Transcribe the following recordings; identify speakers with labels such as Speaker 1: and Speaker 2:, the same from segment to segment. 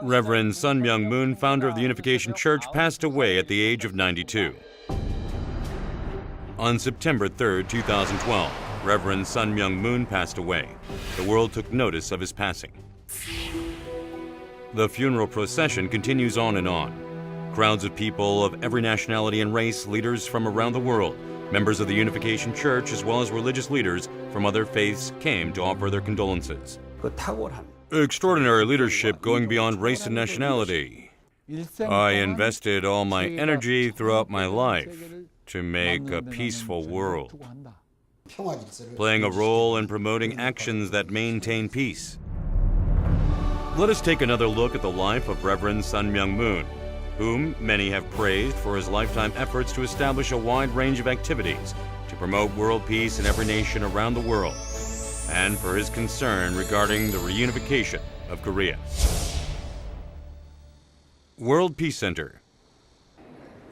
Speaker 1: Reverend Sun Myung Moon, founder of the Unification Church, passed away at the age of 92. On September 3, 2012, Reverend Sun Myung Moon passed away. The world took notice of his passing. The funeral procession continues on and on. Crowds of people of every nationality and race, leaders from around the world, members of the Unification Church, as well as religious leaders from other faiths came to offer their condolences. Extraordinary leadership going beyond race and nationality. I invested all my energy throughout my life to make a peaceful world, playing a role in promoting actions that maintain peace. Let us take another look at the life of Reverend Sun Myung Moon, whom many have praised for his lifetime efforts to establish a wide range of activities to promote world peace in every nation around the world, and for his concern regarding the reunification of Korea. World Peace Center.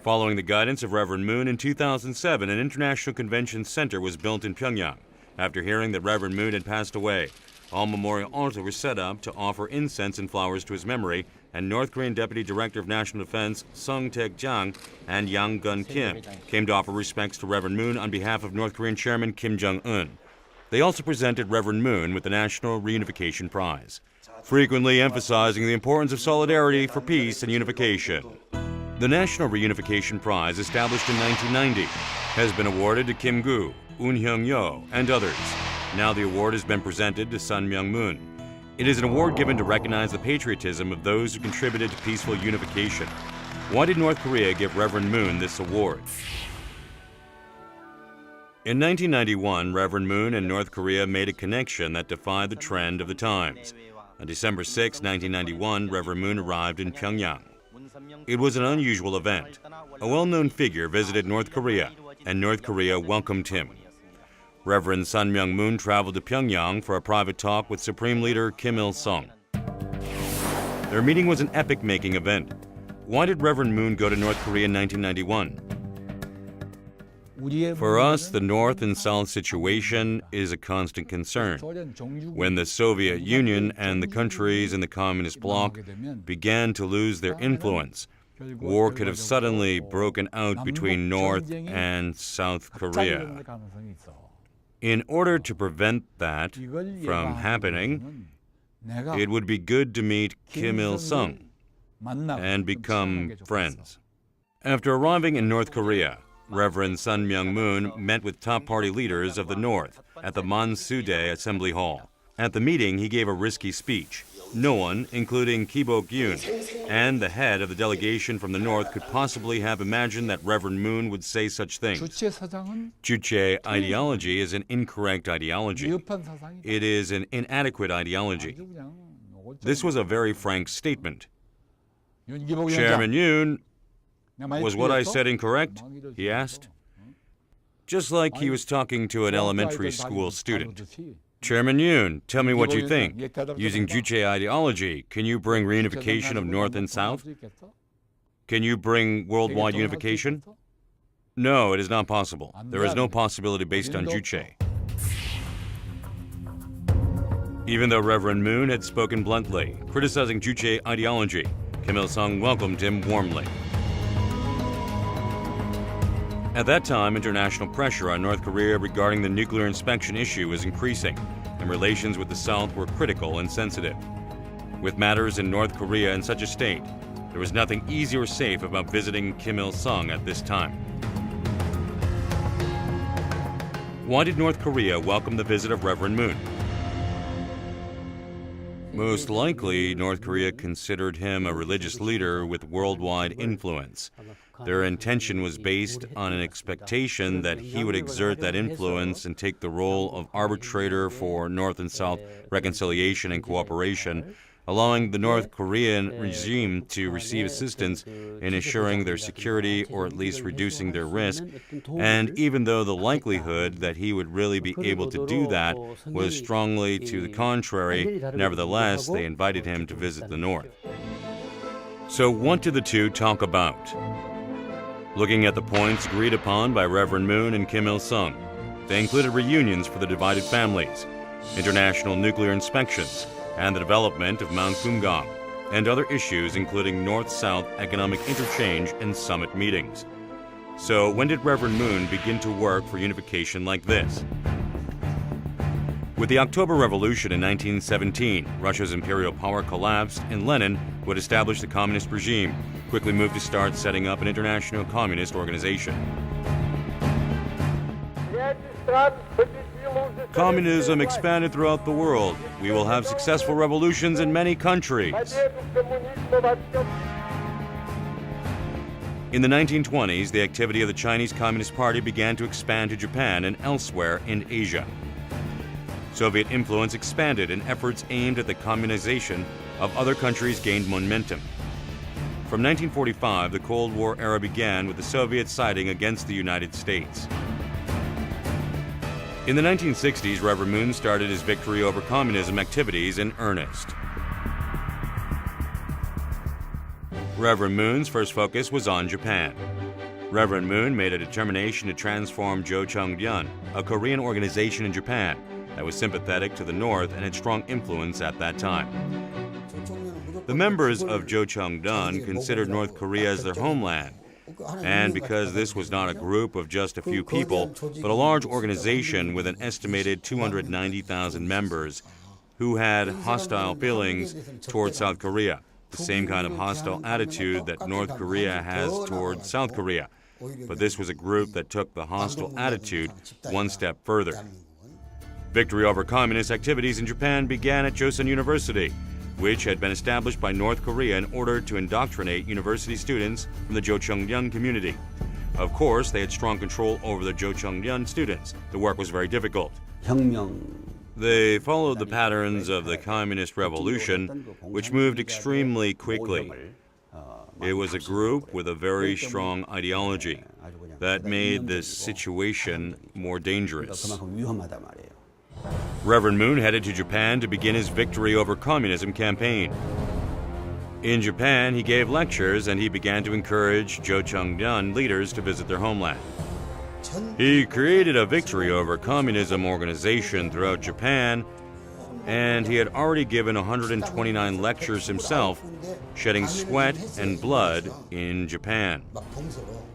Speaker 1: Following the guidance of Reverend Moon, in 2007, an international convention center was built in Pyongyang. After hearing that Reverend Moon had passed away, all memorial altars were set up to offer incense and flowers to his memory, and North Korean Deputy Director of National Defense Seong Taek-jang and Yang Gun-kim came to offer respects to Reverend Moon on behalf of North Korean Chairman Kim Jong-un. They also presented Reverend Moon with the National Reunification Prize, frequently emphasizing the importance of solidarity for peace and unification. The National Reunification Prize, established in 1990, has been awarded to Kim Gu, Un Hyung-yo, and others. Now the award has been presented to Sun Myung Moon. It is an award given to recognize the patriotism of those who contributed to peaceful unification. Why did North Korea give Reverend Moon this award? In 1991, Reverend Moon and North Korea made a connection that defied the trend of the times. On December 6, 1991, Reverend Moon arrived in Pyongyang. It was an unusual event. A well-known figure visited North Korea, and North Korea welcomed him. Reverend Sun Myung Moon traveled to Pyongyang for a private talk with Supreme Leader Kim Il-sung. Their meeting was an epic-making event. Why did Reverend Moon go to North Korea in 1991? For us, the North and South situation is a constant concern. When the Soviet Union and the countries in the Communist bloc began to lose their influence, war could have suddenly broken out between North and South Korea. In order to prevent that from happening, it would be good to meet Kim Il-sung and become friends. After arriving in North Korea, Reverend Sun Myung Moon met with top party leaders of the North at the Mansudae Assembly Hall. At the meeting, he gave a risky speech. No one, including Ki Bok-yoon and the head of the delegation from the North, could possibly have imagined that Reverend Moon would say such things. Juche ideology is an incorrect ideology. It is an inadequate ideology. This was a very frank statement. Chairman Yoon, was what I said incorrect? He asked. Just like he was talking to an elementary school student. Chairman Yoon, tell me what you think. Using Juche ideology, can you bring reunification of North and South? Can you bring worldwide unification? No, it is not possible. There is no possibility based on Juche. Even though Reverend Moon had spoken bluntly, criticizing Juche ideology, Kim Il-sung welcomed him warmly. At that time, international pressure on North Korea regarding the nuclear inspection issue was increasing, and relations with the South were critical and sensitive. With matters in North Korea in such a state, there was nothing easy or safe about visiting Kim Il-sung at this time. Why did North Korea welcome the visit of Reverend Moon? Most likely, North Korea considered him a religious leader with worldwide influence. Their intention was based on an expectation that he would exert that influence and take the role of arbitrator for North and South reconciliation and cooperation, allowing the North Korean regime to receive assistance in assuring their security or at least reducing their risk. And even though the likelihood that he would really be able to do that was strongly to the contrary, nevertheless, they invited him to visit the North. So what did the two talk about? Looking at the points agreed upon by Reverend Moon and Kim Il-sung, they included reunions for the divided families, international nuclear inspections, and the development of Mount Kumgang, and other issues including North-South economic interchange and summit meetings. So when did Reverend Moon begin to work for unification like this? With the October Revolution in 1917, Russia's imperial power collapsed, and Lenin, who had established the communist regime, quickly moved to start setting up an international communist organization. Communism expanded throughout the world. We will have successful revolutions in many countries. In the 1920s, the activity of the Chinese Communist Party began to expand to Japan and elsewhere in Asia. Soviet influence expanded and efforts aimed at the communization of other countries gained momentum. From 1945, the Cold War era began with the Soviets siding against the United States. In the 1960s, Reverend Moon started his victory over communism activities in earnest. Reverend Moon's first focus was on Japan. Reverend Moon made a determination to transform Jocheongryun, a Korean organization in Japan that was sympathetic to the North and had strong influence at that time. The members of Jocheongryun considered North Korea as their homeland, and because this was not a group of just a few people, but a large organization with an estimated 290,000 members who had hostile feelings toward South Korea, the same kind of hostile attitude that North Korea has toward South Korea. But this was a group that took the hostile attitude one step further. Victory over communist activities in Japan began at Joseon University, which had been established by North Korea in order to indoctrinate university students from the Jocheongryun community. Of course, they had strong control over the Jocheongryun students. The work was very difficult. They followed the patterns of the Communist Revolution, which moved extremely quickly. It was a group with a very strong ideology that made this situation more dangerous. Reverend Moon headed to Japan to begin his victory over communism campaign. In Japan, he gave lectures and he began to encourage Jocheongryun leaders to visit their homeland. He created a victory over communism organization throughout Japan, and he had already given 129 lectures himself, shedding sweat and blood in Japan.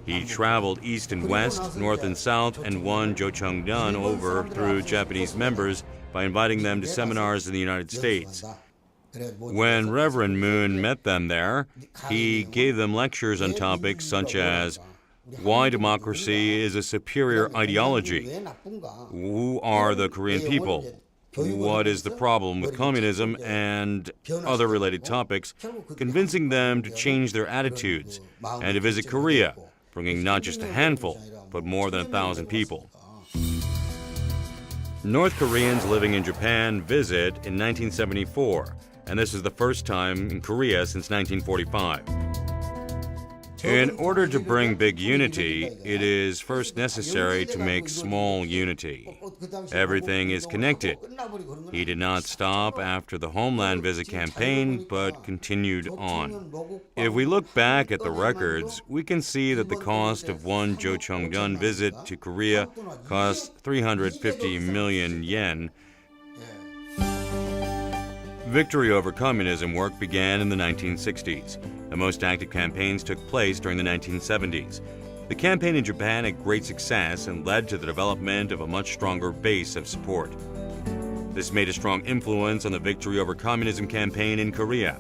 Speaker 1: He traveled east and west, north and south, and won Jocheongryun over through Japanese members by inviting them to seminars in the United States. When Reverend Moon met them there, he gave them lectures on topics such as why democracy is a superior ideology, who are the Korean people, what is the problem with communism, and other related topics, convincing them to change their attitudes and to visit Korea, bringing not just a handful, but more than 1,000 people. North Koreans living in Japan visit in 1974, and this is the first time in Korea since 1945. In order to bring big unity, it is first necessary to make small unity. Everything is connected. He did not stop after the Homeland Visit campaign, but continued on. If we look back at the records, we can see that the cost of one Jocheongryun visit to Korea cost 350 million yen. Victory over communism work began in the 1960s. The most active campaigns took place during the 1970s. The campaign in Japan had great success and led to the development of a much stronger base of support. This made a strong influence on the Victory over Communism campaign in Korea.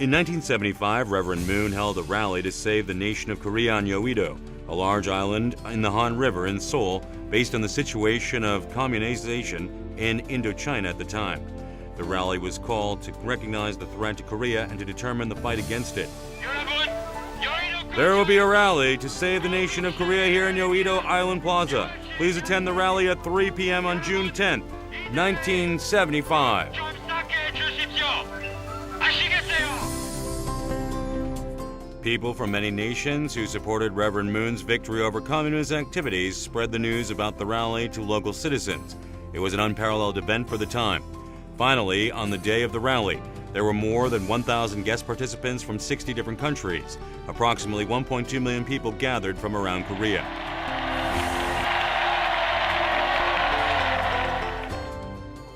Speaker 1: In 1975, Reverend Moon held a rally to save the nation of Korea on Yeouido, a large island in the Han River in Seoul, based on the situation of communization in Indochina at the time. The rally was called to recognize the threat to Korea and to determine the fight against it. There will be a rally to save the nation of Korea here in Yeouido Island Plaza. Please attend the rally at 3 p.m. on June 10th, 1975. People from many nations who supported Reverend Moon's victory over communist activities spread the news about the rally to local citizens. It was an unparalleled event for the time. Finally, on the day of the rally, there were more than 1,000 guest participants from 60 different countries. Approximately 1.2 million people gathered from around Korea.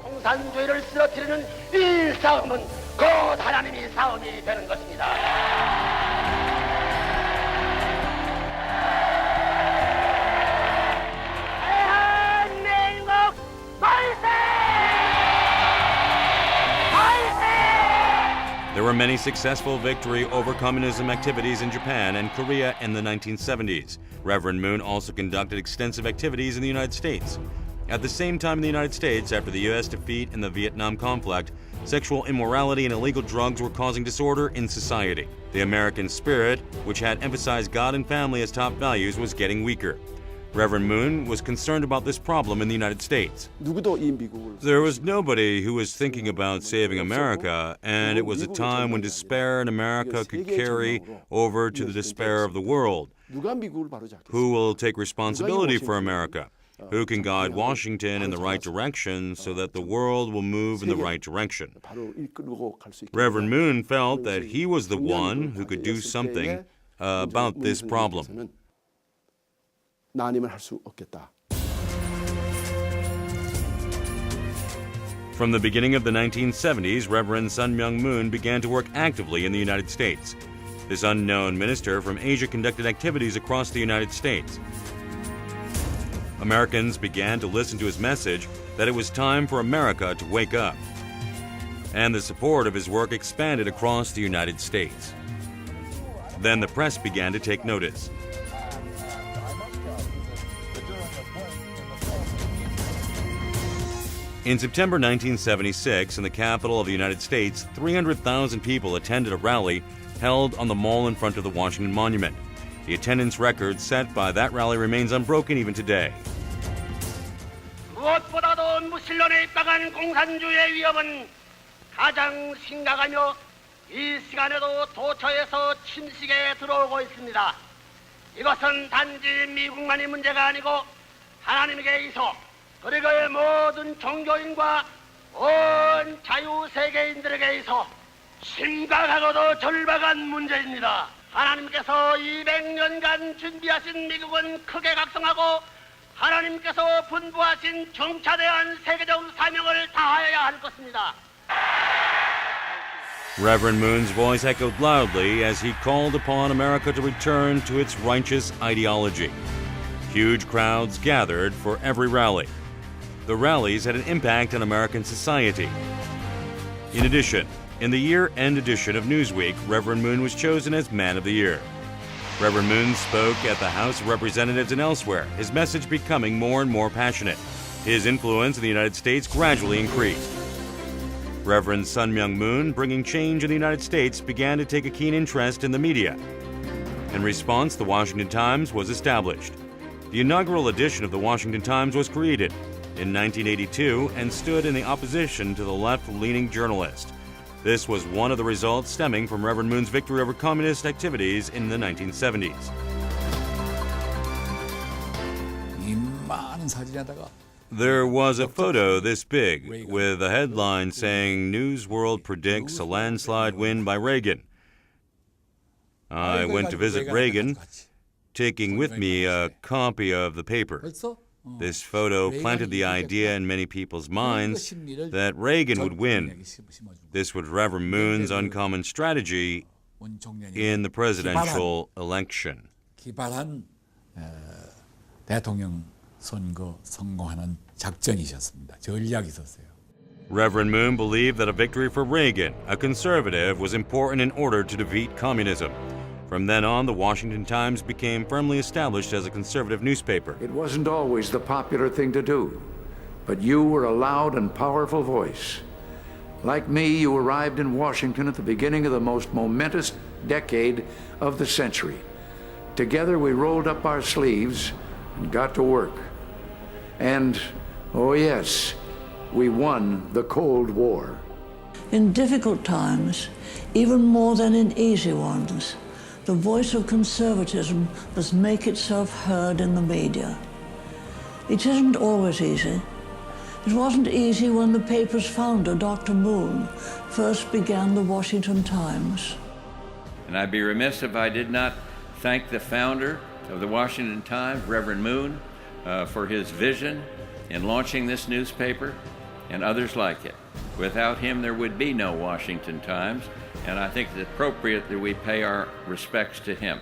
Speaker 2: 공산주의를 쓰러뜨리는 이 싸움은 곧 하나님의 싸움이 되는 것입니다.
Speaker 1: There were many successful victory over communism activities in Japan and Korea in the 1970s. Reverend Moon also conducted extensive activities in the United States. At the same time in the United States, after the U.S. defeat in the Vietnam conflict, sexual immorality and illegal drugs were causing disorder in society. The American spirit, which had emphasized God and family as top values, was getting weaker. Reverend Moon was concerned about this problem in the United States. There was nobody who was thinking about saving America, and it was a time when despair in America could carry over to the despair of the world. Who will take responsibility for America? Who can guide Washington in the right direction so that the world will move in the right direction? Reverend Moon felt that he was the one who could do something about this problem. From the beginning of the 1970s, Reverend Seong Moon began to work actively in the United States. This unknown minister from Asia conducted activities across the United States. Americans began to listen to his message that it was time for America to wake up. And the support of his work expanded across the United States. Then the press began to take notice. In September 1976, in the capital of the United States, 300,000 people attended a rally held on the mall in front of the Washington Monument. The attendance record set by that rally remains unbroken even today.
Speaker 2: 무엇보다도 무신론에 입각한 공산주의의 위협은 가장 심각하며 이 시간에도 도처에서 침식에 들어오고 있습니다. 이것은 단지 미국만의 문제가 아니고 하나님께 있어 그리고의 모든 종교인과 온 자유세계인들에게 있어 심각하고도 절박한 문제입니다. 하나님께서 200년간 준비하신 미국은 크게 각성하고 하나님께서 분부하신 정차대한 세계적 사명을 다하여야 할 것입니다.
Speaker 1: Reverend Moon's voice echoed loudly as he called upon America to return to its righteous ideology. Huge crowds gathered for every rally. The rallies had an impact on American society. In addition, in the year-end edition of Newsweek, Reverend Moon was chosen as Man of the Year. Reverend Moon spoke at the House of Representatives and elsewhere, his message becoming more and more passionate. His influence in the United States gradually increased. Reverend Seong Moon, bringing change in the United States, began to take a keen interest in the media. In response, the Washington Times was established. The inaugural edition of the Washington Times was created in 1982 and stood in the opposition to the left-leaning journalist. This was one of the results stemming from Reverend Moon's victory over communist activities in the 1970s. There was a photo this big with a headline saying, "News World predicts a landslide win by Reagan." I went to visit Reagan, taking with me a copy of the paper. This photo planted the idea in many people's minds that Reagan would win. This was Reverend Moon's uncommon strategy in the presidential election. Reverend Moon believed that a victory for Reagan, a conservative, was important in order to defeat communism. From then on, the Washington Times became firmly established as a conservative newspaper.
Speaker 3: It wasn't always the popular thing to do, but you were a loud and powerful voice. Like me, you arrived in Washington at the beginning of the most momentous decade of the century. Together, we rolled up our sleeves and got to work. And, oh yes, we won the Cold War.
Speaker 4: In difficult times, even more than in easy ones, the voice of conservatism must make itself heard in the media. It isn't always easy. It wasn't easy when the paper's founder, Dr. Moon, first began the Washington Times.
Speaker 5: And I'd be remiss if I did not thank the founder of the Washington Times, Reverend Moon, for his vision in launching this newspaper and others like it. Without him, there would be no Washington Times, and I think it's appropriate that we pay our respects to him.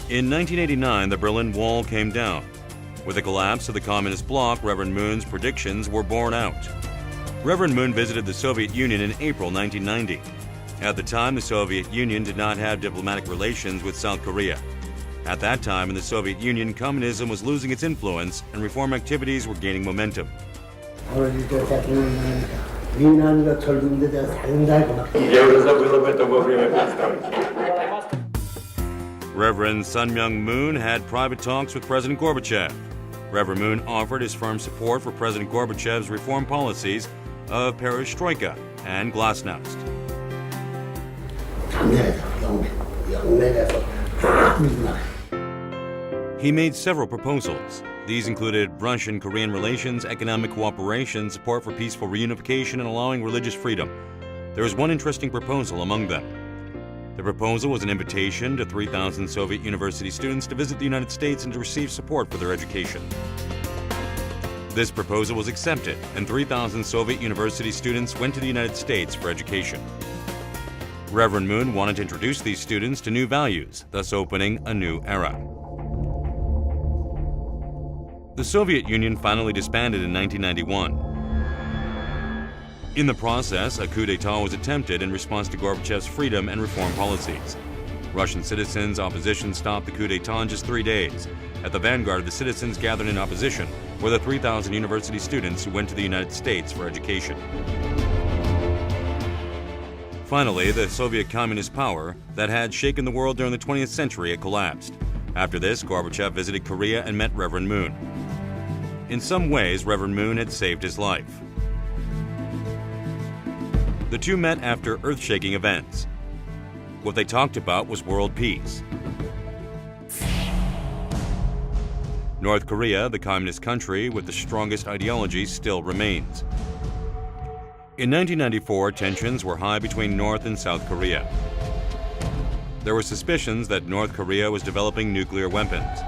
Speaker 1: In 1989, the Berlin Wall came down. With the collapse of the Communist bloc, Reverend Moon's predictions were borne out. Reverend Moon visited the Soviet Union in April 1990. At the time, the Soviet Union did not have diplomatic relations with South Korea. At that time, in the Soviet Union, communism was losing its influence and reform activities were gaining momentum. Reverend Sun Myung Moon had private talks with President Gorbachev. Reverend Moon offered his firm support for President Gorbachev's reform policies of perestroika and glasnost. He made several proposals. These included Russian-Korean relations, economic cooperation, support for peaceful reunification, and allowing religious freedom. There was one interesting proposal among them. The proposal was an invitation to 3,000 Soviet university students to visit the United States and to receive support for their education. This proposal was accepted, and 3,000 Soviet university students went to the United States for education. Reverend Moon wanted to introduce these students to new values, thus opening a new era. The Soviet Union finally disbanded in 1991. In the process, a coup d'etat was attempted in response to Gorbachev's freedom and reform policies. Russian citizens' opposition stopped the coup d'etat in just 3 days. At the vanguard of the citizens gathered in opposition were the 3,000 university students who went to the United States for education. Finally, the Soviet communist power that had shaken the world during the 20th century had collapsed. After this, Gorbachev visited Korea and met Reverend Moon. In some ways, Reverend Moon had saved his life. The two met after earth-shaking events. What they talked about was world peace. North Korea, the communist country with the strongest ideology, still remains. In 1994, tensions were high between North and South Korea. There were suspicions that North Korea was developing nuclear weapons.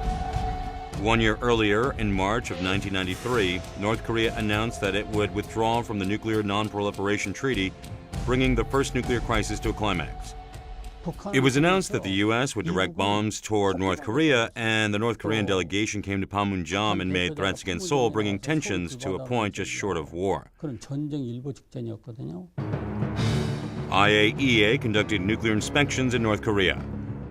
Speaker 1: 1 year earlier, in March of 1993, North Korea announced that it would withdraw from the Nuclear Non-Proliferation Treaty, bringing the first nuclear crisis to a climax. It was announced that the U.S. would direct bombs toward North Korea, and the North Korean delegation came to Panmunjom and made threats against Seoul, bringing tensions to a point just short of war. IAEA conducted nuclear inspections in North Korea.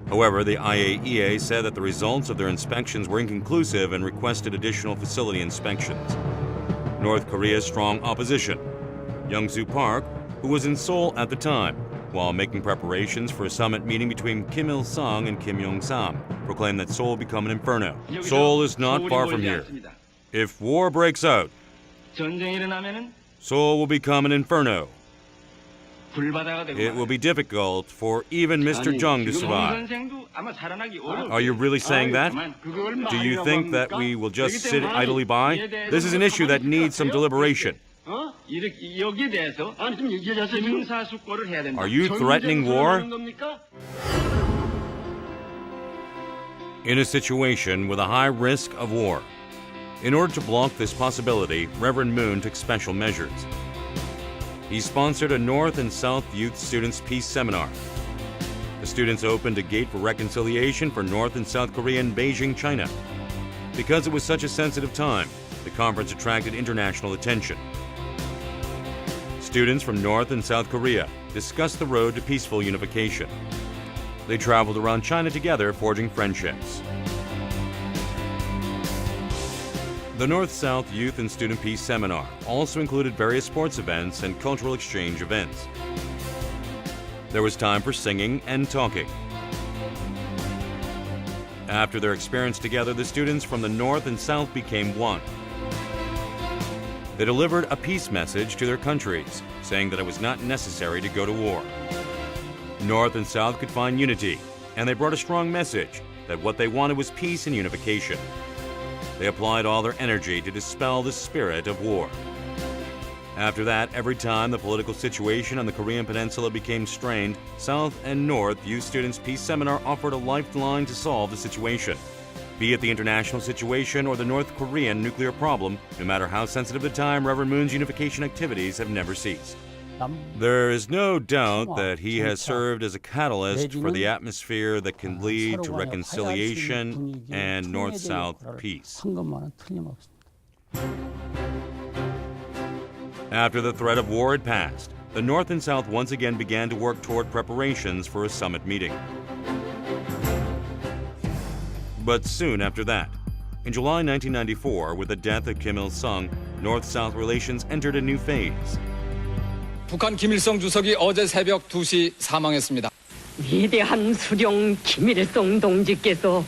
Speaker 1: However, the IAEA said that the results of their inspections were inconclusive and requested additional facility inspections. North Korea's strong opposition. Young-soo Park, who was in Seoul at the time, while making preparations for a summit meeting between Kim Il-sung and Kim Yong-sam, proclaimed that Seoul will become an inferno. Seoul is not far from here. If war breaks out, Seoul will become an inferno. It will be difficult for even Mr. Jung to survive. Are you really saying that? Do you think that we will just sit idly by? This is an issue that needs some deliberation. Are you threatening war? In a situation with a high risk of war. In order to block this possibility, Reverend Moon took special measures. He sponsored a North and South Youth Students' Peace Seminar. The students opened a gate for reconciliation for North and South Korea in Beijing, China. Because it was such a sensitive time, the conference attracted international attention. Students from North and South Korea discussed the road to peaceful unification. They traveled around China together, forging friendships. The North-South Youth and Student Peace Seminar also included various sports events and cultural exchange events. There was time for singing and talking. After their experience together, the students from the North and South became one. They delivered a peace message to their countries, saying that it was not necessary to go to war. North and South could find unity, and they brought a strong message that what they wanted was peace and unification. They applied all their energy to dispel the spirit of war. After that, every time the political situation on the Korean Peninsula became strained, South and North Youth Students' Peace Seminar offered a lifeline to solve the situation. Be it the international situation or the North Korean nuclear problem, no matter how sensitive the time, Reverend Moon's unification activities have never ceased. There is no doubt that he has served as a catalyst for the atmosphere that can lead to reconciliation and North-South peace. After the threat of war had passed, the North and South once again began to work toward preparations for a summit meeting. But soon after that, in July 1994, with the death of Kim Il-sung, North-South relations entered a new phase.
Speaker 6: 북한 김일성 주석이 어제 새벽 2시 사망했습니다.
Speaker 7: 위대한 수령 김일성 동지께서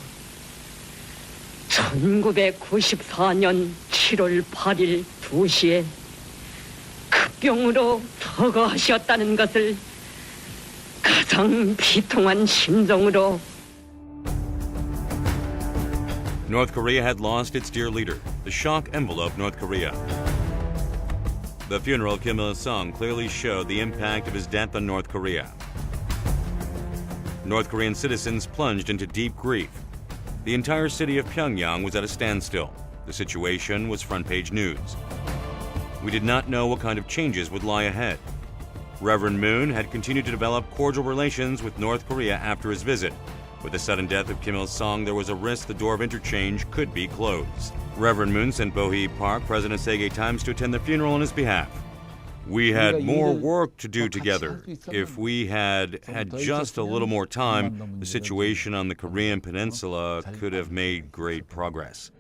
Speaker 7: 1994년 7월 8일 2시에 급병으로 서거하셨다는 것을 가장 비통한 심정으로
Speaker 1: North Korea had lost its dear leader. The shock enveloped North Korea. The funeral of Kim Il-sung clearly showed the impact of his death on North Korea. North Korean citizens plunged into deep grief. The entire city of Pyongyang was at a standstill. The situation was front-page news. We did not know what kind of changes would lie ahead. Reverend Moon had continued to develop cordial relations with North Korea after his visit. With the sudden death of Kim Il-sung, there was a risk the door of interchange could be closed. Reverend Moon sent Bo-hee Park, president of Seong Times, to attend the funeral on his behalf. We had more work to do together. If we had had just a little more time, the situation on the Korean Peninsula could have made great progress.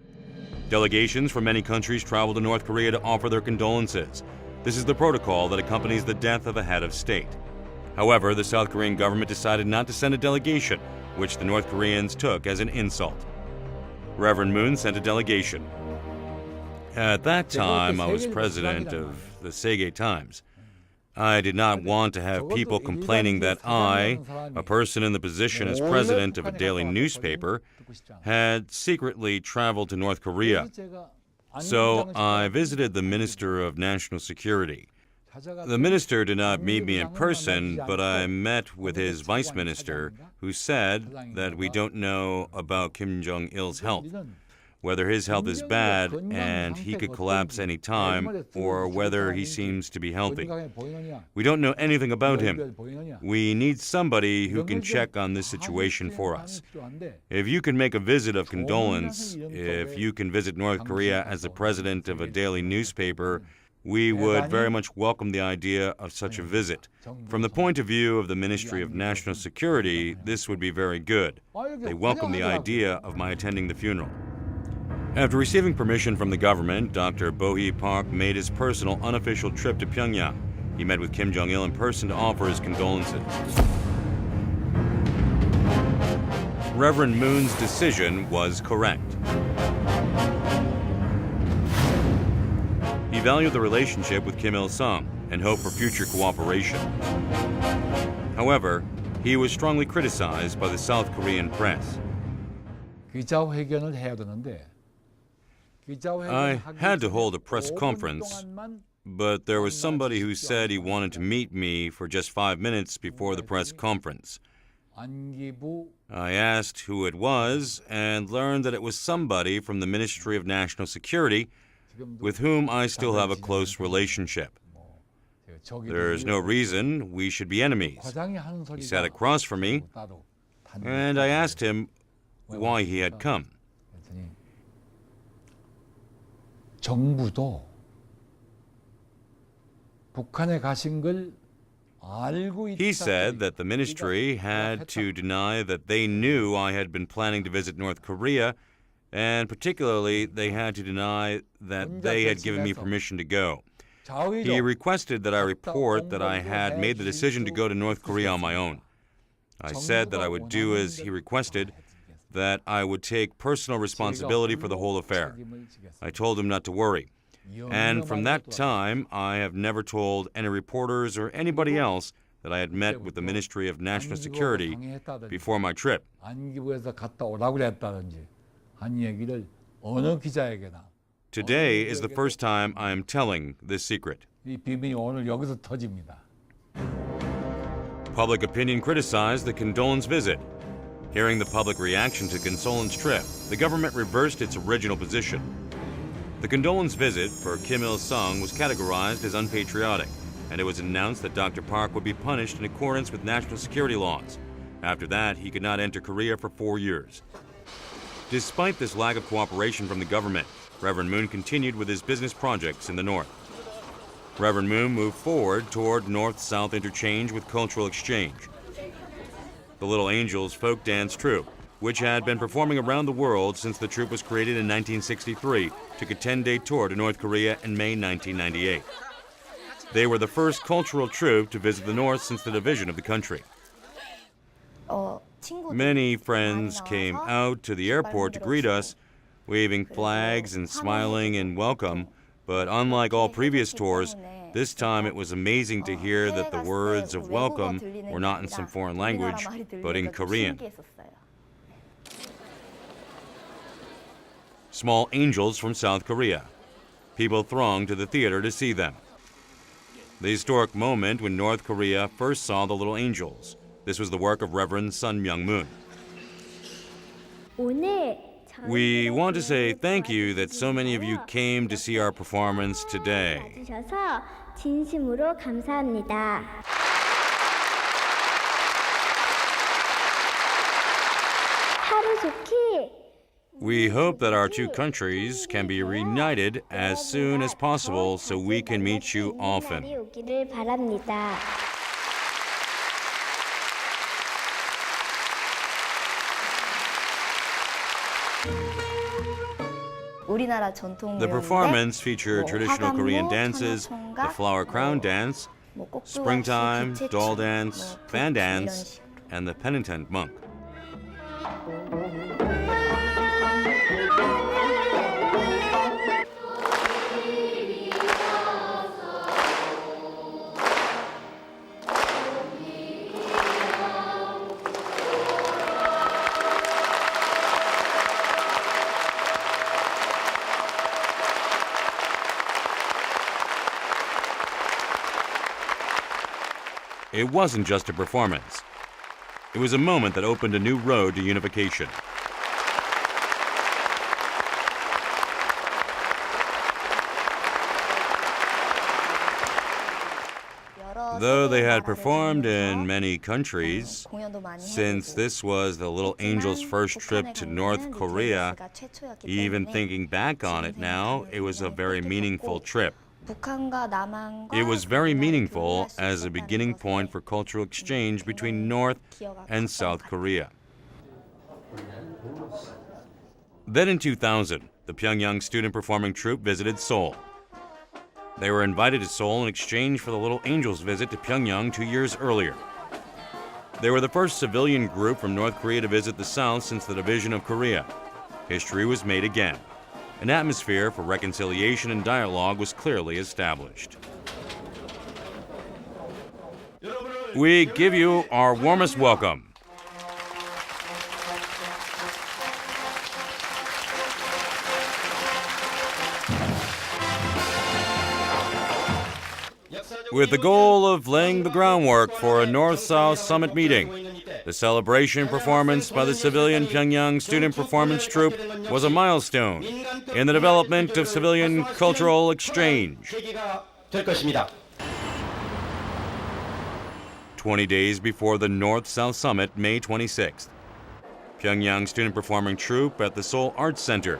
Speaker 1: Delegations from many countries traveled to North Korea to offer their condolences. This is the protocol that accompanies the death of a head of state. However, the South Korean government decided not to send a delegation, which the North Koreans took as an insult. Reverend Moon sent a delegation. At that time, I was president of the Seong Times. I did not want to have people complaining that I, a person in the position as president of a daily newspaper, had secretly traveled to North Korea. So I visited the Minister of National Security. The minister did not meet me in person, but I met with his vice minister, who said that we don't know about Kim Jong-il's health, whether his health is bad and he could collapse any time, or whether he seems to be healthy. We don't know anything about him. We need somebody who can check on this situation for us. If you can make a visit of condolence, if you can visit North Korea as the president of a daily newspaper, we would very much welcome the idea of such a visit. From the point of view of the Ministry of National Security, this would be very good. They welcome the idea of my attending the funeral. After receiving permission from the government, Dr. Bo-hee Park made his personal unofficial trip to Pyongyang. He met with Kim Jong-il in person to offer his condolences. Reverend Moon's decision was correct. He valued the relationship with Kim Il-sung and hoped for future cooperation. However, he was strongly criticized by the South Korean press. I had to hold a press conference, but there was somebody who said he wanted to meet me for just 5 minutes before the press conference. I asked who it was and learned that it was somebody from the Ministry of National Security with whom I still have a close relationship. There's no reason we should be enemies. He sat across from me, and I asked him why he had come.
Speaker 8: 정부도 북한에 가신 걸
Speaker 1: He said that the ministry had to deny that they knew I had been planning to visit North Korea, and particularly they had to deny that they had given me permission to go. He requested that I report that I had made the decision to go to North Korea on my own. I said that I would do as he requested, that I would take personal responsibility for the whole affair. I told him not to worry. And from that time, I have never told any reporters or anybody else that I had met with the Ministry of National Security before my trip.
Speaker 8: 안기부에서 갔다 오라고 그랬다든지 한 얘기를 어느 기자에게나
Speaker 1: Today is the first time I am telling this secret.
Speaker 8: 이 비밀이 오늘 여기서 터집니다.
Speaker 1: Public opinion criticized the condolence visit. Hearing the public reaction to Consolin's trip, the government reversed its original position. The condolence visit for Kim Il-sung was categorized as unpatriotic, and it was announced that Dr. Park would be punished in accordance with national security laws. After that, he could not enter Korea for 4 years. Despite this lack of cooperation from the government, Reverend Moon continued with his business projects in the north. Reverend Moon moved forward toward north-south interchange with cultural exchange. The Little Angels folk dance troupe, which had been performing around the world since the troupe was created in 1963, took a 10-day tour to North Korea in May 1998. They were the first cultural troupe to visit the north since the division of the country. Many friends came out to the airport to greet us, waving flags and smiling in welcome, but unlike all previous tours, this time it was amazing to hear that the words of welcome were not in some foreign language, but in Korean. Small angels from South Korea. People thronged to the theater to see them. The historic moment when North Korea first saw the Little Angels. This was the work of Reverend Sun Myung-moon. We want to say thank you that so many of you came to see our performance today.
Speaker 9: 와주셔서 진심으로 감사합니다. 하루좋기
Speaker 1: We hope that our two countries can be reunited as soon as possible so we can meet you often.
Speaker 9: 날이 오기를 바랍니다.
Speaker 1: The performance featured traditional Korean dances, the flower crown dance, springtime, doll dance, fan dance, and the penitent monk. It wasn't just a performance. It was a moment that opened a new road to unification. Though they had performed in many countries, since this was the Little Angels' first trip to North Korea, even thinking back on it now, it was a very meaningful trip. It was very meaningful as a beginning point for cultural exchange between North and South Korea. Then in 2000, the Pyongyang student performing troupe visited Seoul. They were invited to Seoul in exchange for the Little Angels' visit to Pyongyang 2 years earlier. They were the first civilian group from North Korea to visit the South since the division of Korea. History was made again. An atmosphere for reconciliation and dialogue was clearly established. We give you our warmest welcome. With the goal of laying the groundwork for a North-South summit meeting, the celebration performance by the civilian Pyongyang student performance troupe was a milestone in the development of civilian cultural exchange. 20 days before the North-South Summit, May 26th, Pyongyang student performing troupe at the Seoul Arts Center.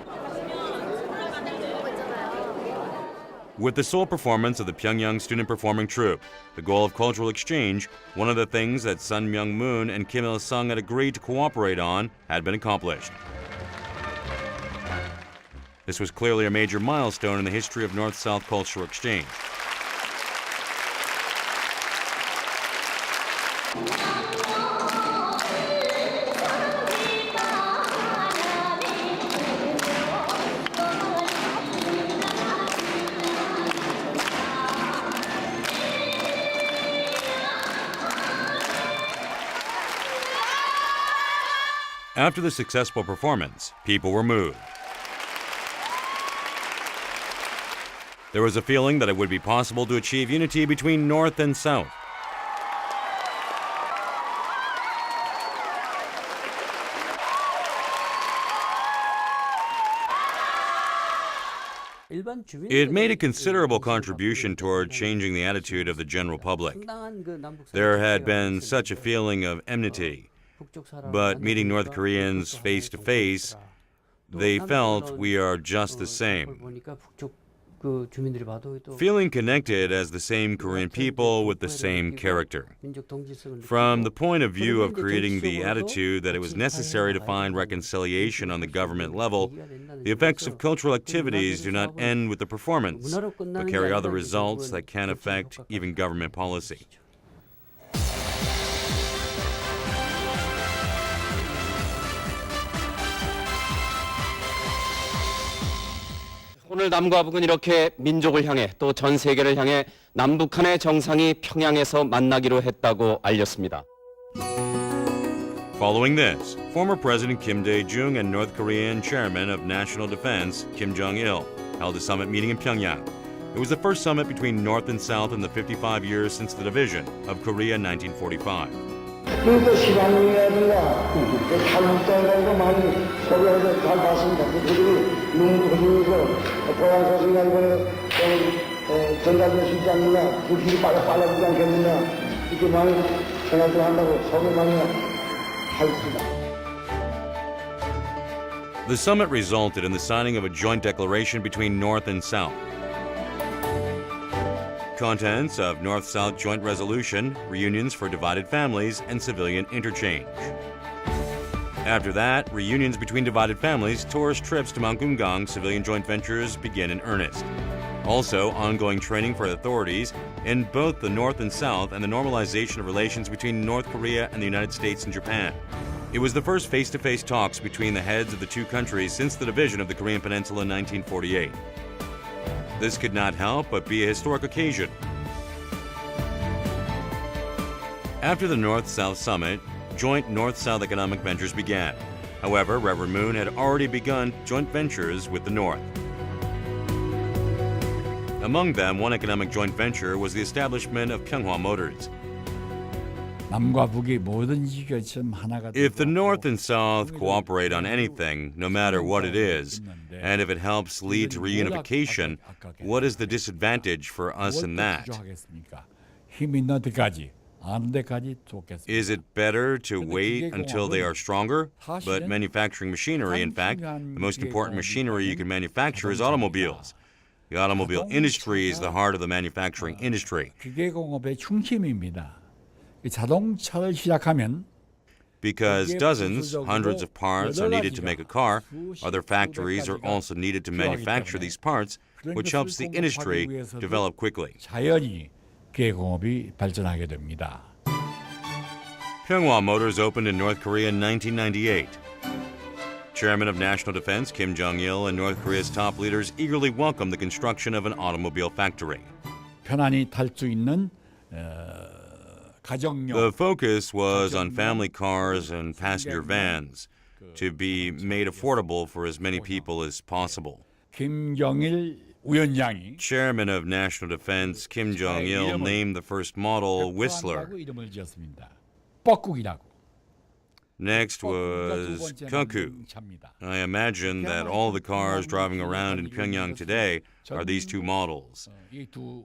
Speaker 1: With the Seoul performance of the Pyongyang student performing troupe, the goal of cultural exchange, one of the things that Sun Myung-moon and Kim Il-sung had agreed to cooperate on, had been accomplished. This was clearly a major milestone in the history of North-South cultural exchange. After the successful performance, people were moved. There was a feeling that it would be possible to achieve unity between North and South. It made a considerable contribution toward changing the attitude of the general public. There had been such a feeling of enmity, but meeting North Koreans face to face, they felt we are just the same. Feeling connected as the same Korean people with the same character. From the point of view of creating the attitude that it was necessary to find reconciliation on the government level, the effects of cultural activities do not end with the performance, but carry other results that can affect even government policy.
Speaker 10: 오늘 남과 북은 이렇게 민족을 향해 또 전 세계를 향해 남북한의 정상이 평양에서 만나기로 했다고 알렸습니다.
Speaker 1: Following this, former President Kim Dae-jung and North Korean Chairman of National Defense Kim Jong-il held a summit meeting in Pyongyang. It was the first summit between North and South in the 55 years since the division of Korea in 1945.
Speaker 2: 그리고 시간이라든가 한국당에서 많이 소리해서 잘 봤습니다. 그들이 눈물 흘리면서 보안사 생각 이번에 전달될 수 있지 않느냐, 그 길이 빨라지지 않겠느냐 이렇게 많이 생각을 한다고 소리 많이 하였습니다.
Speaker 1: The summit resulted in the signing of a joint declaration between North and South. Contents of North-South Joint Resolution, reunions for divided families, and civilian interchange. After that, reunions between divided families, tourist trips to Mount Gungang, civilian joint ventures begin in earnest. Also, ongoing training for authorities in both the North and South and the normalization of relations between North Korea and the United States and Japan. It was the first face-to-face talks between the heads of the two countries since the division of the Korean Peninsula in 1948. This could not help but be a historic occasion. After the North-South Summit, joint North-South economic ventures began. However, Reverend Moon had already begun joint ventures with the North. Among them, one economic joint venture was the establishment of Pyeonghwa Motors.
Speaker 8: 남과 북이 뭐든지 좀 하나가
Speaker 1: If the North and South cooperate on anything, no matter what it is, and if it helps lead to reunification, what is the disadvantage for us in that?
Speaker 8: 힘 있는 데까지 아는 데까지 좋겠습니다.
Speaker 1: Is it better to wait until they are stronger? But manufacturing machinery, in fact, the most important machinery you can manufacture is automobiles. The automobile industry is the heart of the manufacturing industry.
Speaker 8: 기계공업의 중심입니다. 자동차를 시작하면
Speaker 1: Because dozens, hundreds of parts are needed to make a car, other factories are also needed to manufacture these parts, which helps the industry develop quickly.
Speaker 8: 자연히 기계공업이 발전하게 됩니다.
Speaker 1: Pyeonghwa Motors opened in North Korea in 1998. Chairman of National Defense Kim Jong-il and North Korea's top leaders eagerly welcomed the construction of an automobile factory.
Speaker 8: 편안히 탈 수 있는
Speaker 1: The focus was on family cars and passenger vans to be made affordable for as many people as possible.
Speaker 8: 김정일 위원장이
Speaker 1: Chairman of National Defense Kim Jong-il named the first model Whistler.
Speaker 8: 이름을 지었습니다. 뻐꾸기라고.
Speaker 1: Next was Kaku. I imagine that all the cars driving around in Pyongyang today are these two models.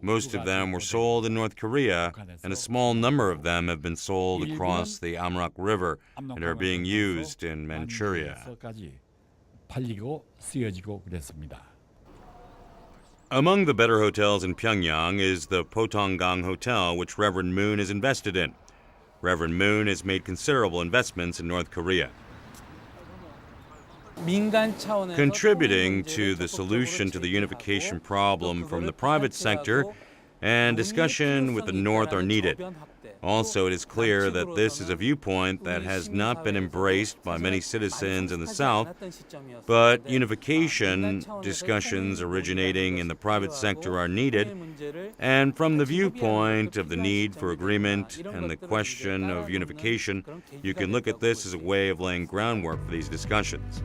Speaker 1: Most of them were sold in North Korea, and a small number of them have been sold across the Amrak River and are being used in Manchuria.
Speaker 8: 팔리고 쓰여지고 그랬습니다.
Speaker 1: Among the better hotels in Pyongyang is the Potonggang Hotel, which Reverend Moon is invested in. Reverend Moon has made considerable investments in North Korea. Contributing to the solution to the unification problem from the private sector and discussion with the North are needed. Also, it is clear that this is a viewpoint that has not been embraced by many citizens in the South, but unification discussions originating in the private sector are needed, and from the viewpoint of the need for agreement and the question of unification, you can look at this as a way of laying groundwork for these discussions.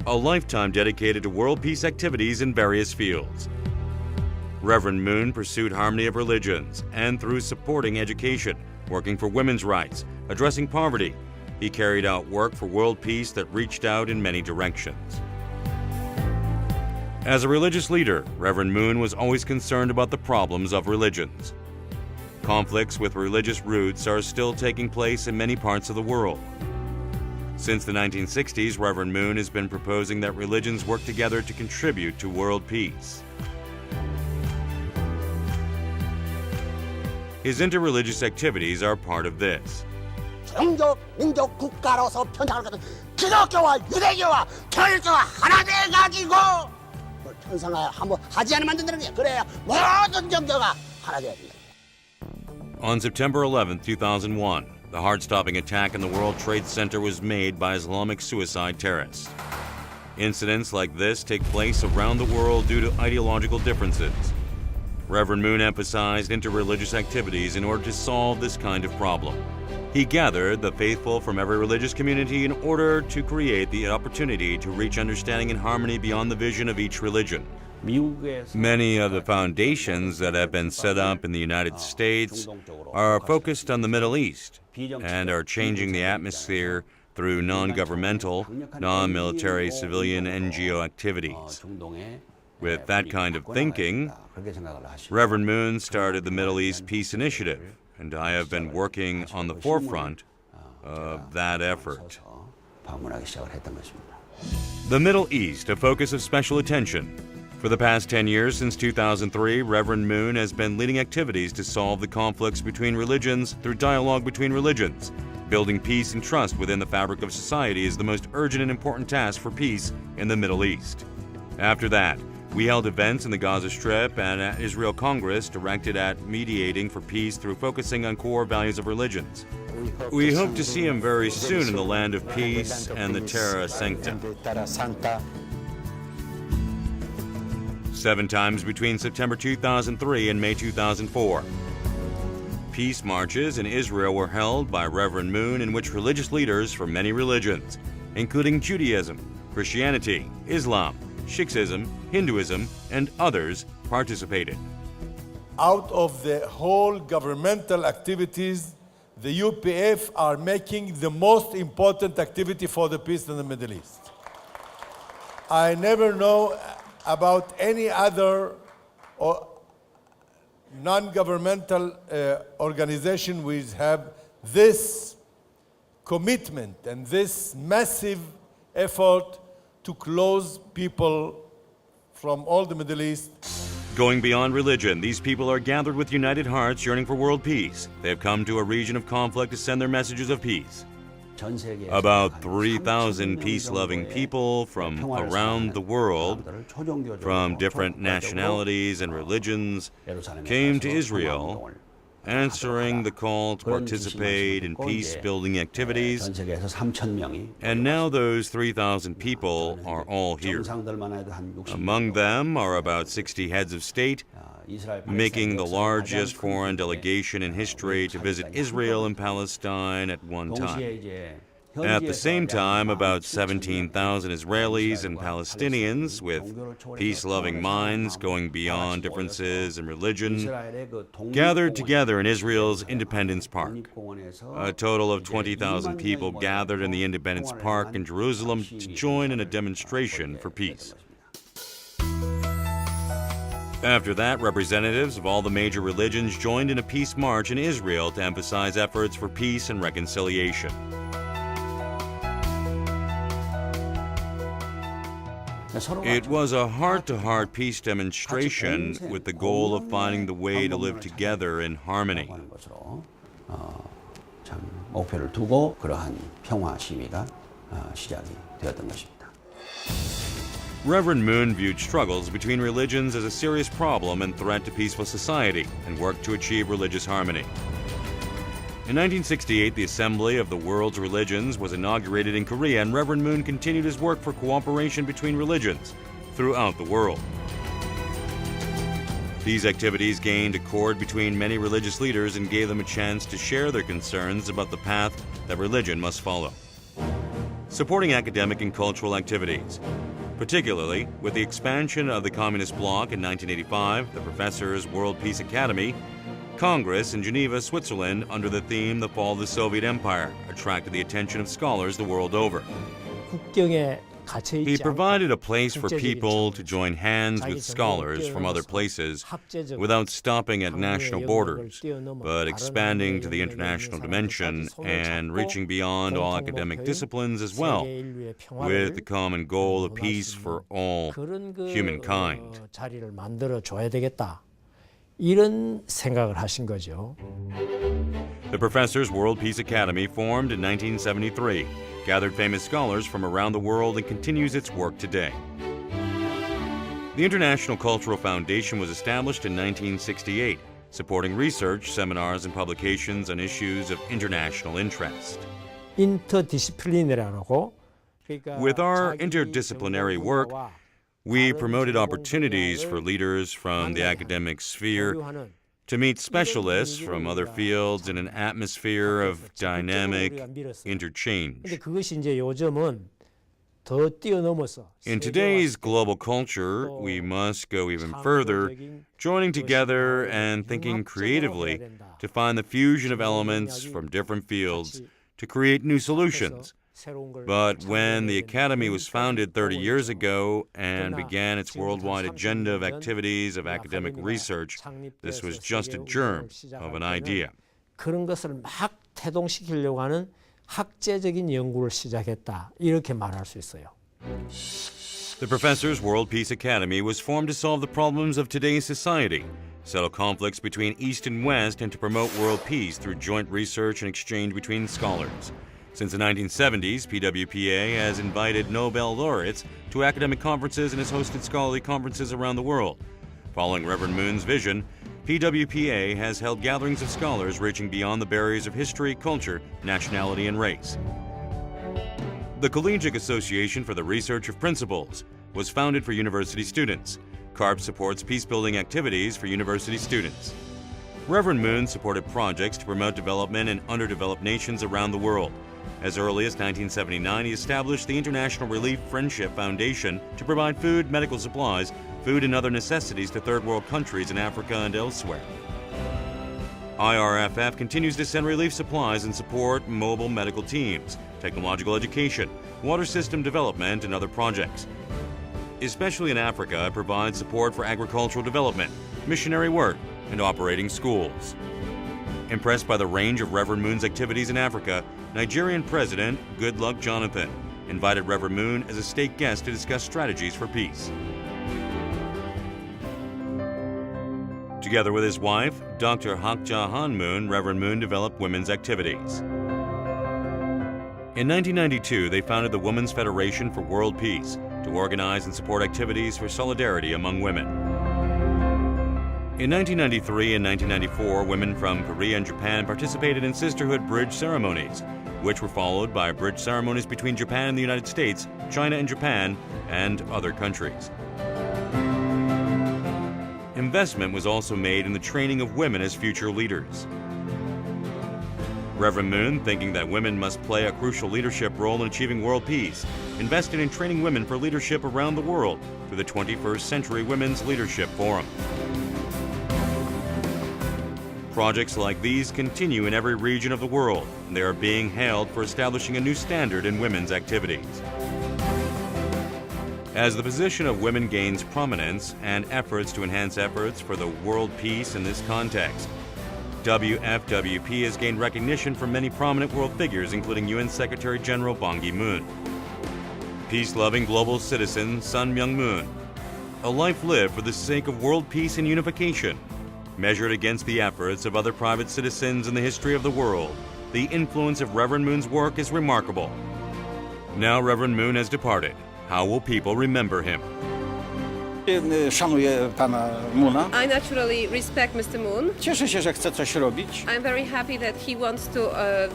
Speaker 1: A lifetime dedicated to world peace activities in various fields. Reverend Moon pursued harmony of religions, and through supporting education, working for women's rights, addressing poverty, he carried out work for world peace that reached out in many directions. As a religious leader, Reverend Moon was always concerned about the problems of religions. Conflicts with religious roots are still taking place in many parts of the world. Since the 1960s, Reverend Moon has been proposing that religions work together to contribute to world peace. His interreligious activities are part of this.
Speaker 2: 종족, 민족, 국가로서 편찬을 거든 기독교와 유대교와 통일교가 하나 돼가지고 편성을 한번 하지 않으면 안 된다는 게 그래야 모든 종교가 하나 돼야 된다.
Speaker 1: On September 11, 2001, the heart-stopping attack in the World Trade Center was made by Islamic suicide terrorists. Incidents like this take place around the world due to ideological differences. Reverend Moon emphasized interreligious activities in order to solve this kind of problem. He gathered the faithful from every religious community in order to create the opportunity to reach understanding and harmony beyond the vision of each religion. Many of the foundations that have been set up in the United States are focused on the Middle East and are changing the atmosphere through non-governmental, non-military civilian NGO activities. With that kind of thinking, Reverend Moon started the Middle East Peace Initiative, and I have been working on the forefront of that effort. The Middle East, a focus of special attention. For the past 10 years, since 2003, Reverend Moon has been leading activities to solve the conflicts between religions through dialogue between religions. Building peace and trust within the fabric of society is the most urgent and important task for peace in the Middle East. After that, we held events in the Gaza Strip and at Israel Congress directed at mediating for peace through focusing on core values of religions. We hope to see him very soon in the land of peace and the Terra Sancta. 7 times between September 2003 and May 2004. Peace marches in Israel were held by Reverend Moon in which religious leaders from many religions, including Judaism, Christianity, Islam, Sikhism, Hinduism, and others participated.
Speaker 11: Out of the whole governmental activities, the UPF are making the most important activity for the peace in the Middle East. I never know about any other non-governmental organization which have this commitment and this massive effort to close people from all the Middle East.
Speaker 1: Going beyond religion, these people are gathered with united hearts yearning for world peace. They have come to a region of conflict to send their messages of peace. About 3,000 peace-loving people from around the world, from different nationalities and religions, came to Israel, answering the call to participate in peace-building activities, and now those 3,000 people are all here. Among them are about 60 heads of state, making the largest foreign delegation in history to visit Israel and Palestine at one time. At the same time, about 17,000 Israelis and Palestinians with peace-loving minds going beyond differences in religion gathered together in Israel's Independence Park. A total of 20,000 people gathered in the Independence Park in Jerusalem to join in a demonstration for peace. After that, representatives of all the major religions joined in a peace march in Israel to emphasize efforts for peace and reconciliation. It was a heart-to-heart peace demonstration with the goal of finding the way to live together in harmony.
Speaker 12: 목표를 두고 그러한 평화 시위가 시작이 되었던 것입니다.
Speaker 1: Reverend Moon viewed struggles between religions as a serious problem and threat to peaceful society and worked to achieve religious harmony. In 1968, the Assembly of the World's Religions was inaugurated in Korea, and Reverend Moon continued his work for cooperation between religions throughout the world. These activities gained accord between many religious leaders and gave them a chance to share their concerns about the path that religion must follow. Supporting academic and cultural activities. Particularly with the expansion of the Communist bloc in 1985, the Professors' World Peace Academy, Congress in Geneva, Switzerland, under the theme The Fall of the Soviet Empire, attracted the attention of scholars the world over. He provided a place for people to join hands with scholars from other places without stopping at national borders, but expanding to the international dimension and reaching beyond all academic disciplines as well, with the common goal of peace for all humankind.
Speaker 13: 이런 생각을 하신 거죠.
Speaker 1: The Professors' World Peace Academy, formed in 1973, gathered famous scholars from around the world and continues its work today. The International Cultural Foundation was established in 1968, supporting research, seminars, and publications on issues of international interest.
Speaker 13: 인터디시플리너라고
Speaker 1: With our interdisciplinary work, we promoted opportunities for leaders from the academic sphere to meet specialists from other fields in an atmosphere of dynamic interchange. In today's global culture, we must go even further, joining together and thinking creatively to find the fusion of elements from different fields to create new solutions. But when the Academy was founded 30 years ago and began its worldwide agenda of activities of academic research, this was just a germ of an idea.
Speaker 13: 그런 것을 막 태동시키려고 하는 학제적인 연구를 시작했다. 이렇게 말할 수 있어요.
Speaker 1: The Professors' World Peace Academy was formed to solve the problems of today's society, settle conflicts between East and West, and to promote world peace through joint research and exchange between scholars. Since the 1970s, PWPA has invited Nobel laureates to academic conferences and has hosted scholarly conferences around the world. Following Reverend Moon's vision, PWPA has held gatherings of scholars reaching beyond the barriers of history, culture, nationality, and race. The Collegiate Association for the Research of Principles was founded for university students. CARP supports peace-building activities for university students. Reverend Moon supported projects to promote development in underdeveloped nations around the world. As early as 1979, he established the International Relief Friendship Foundation to provide food, medical supplies, food and other necessities to third world countries in Africa and elsewhere. IRFF continues to send relief supplies and support mobile medical teams, technological education, water system development, and other projects. Especially in Africa, it provides support for agricultural development, missionary work, and operating schools. Impressed by the range of Reverend Moon's activities in Africa, Nigerian President Goodluck Jonathan invited Reverend Moon as a state guest to discuss strategies for peace. Together with his wife, Dr. Hak Ja-han Moon, Reverend Moon developed women's activities. In 1992, they founded the Women's Federation for World Peace to organize and support activities for solidarity among women. In 1993 and 1994, women from Korea and Japan participated in sisterhood bridge ceremonies, which were followed by bridge ceremonies between Japan and the United States, China and Japan, and other countries. Investment was also made in the training of women as future leaders. Reverend Moon, thinking that women must play a crucial leadership role in achieving world peace, invested in training women for leadership around the world through the 21st Century Women's Leadership Forum. Projects like these continue in every region of the world, and they are being hailed for establishing a new standard in women's activities. As the position of women gains prominence and efforts to enhance efforts for the world peace in this context, WFWP has gained recognition from many prominent world figures, including UN Secretary General Ban Ki-moon, peace-loving global citizen Sun Myung-moon, a life lived for the sake of world peace and unification. Measured against the efforts of other private citizens in the history of the world, the influence of Reverend Moon's work is remarkable. Now Reverend Moon has departed. How will people remember him?
Speaker 2: Szanuję pana Moona.
Speaker 14: I naturally respect Mr. Moon.
Speaker 2: Cieszę się, że chce coś robić.
Speaker 14: I'm very happy that he wants to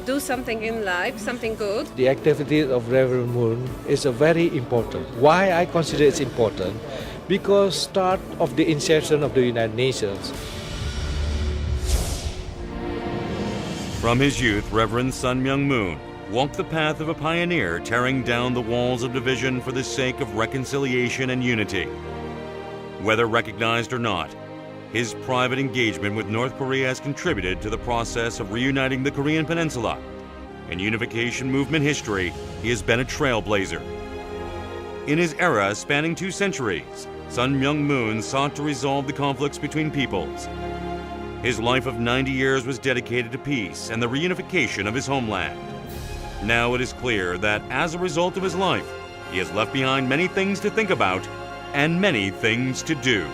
Speaker 14: do something in life, something good.
Speaker 15: The activity of Reverend Moon is very important. Why I consider it's important? Because start of the insertion of the United Nations.
Speaker 1: From his youth, Reverend Sun Myung Moon walked the path of a pioneer, tearing down the walls of division for the sake of reconciliation and unity. Whether recognized or not, his private engagement with North Korea has contributed to the process of reuniting the Korean Peninsula. In unification movement history, he has been a trailblazer. In his era spanning 2 centuries, Sun Myung Moon sought to resolve the conflicts between peoples. His life of 90 years was dedicated to peace and the reunification of his homeland. Now it is clear that as a result of his life, he has left behind many things to think about and many things to do.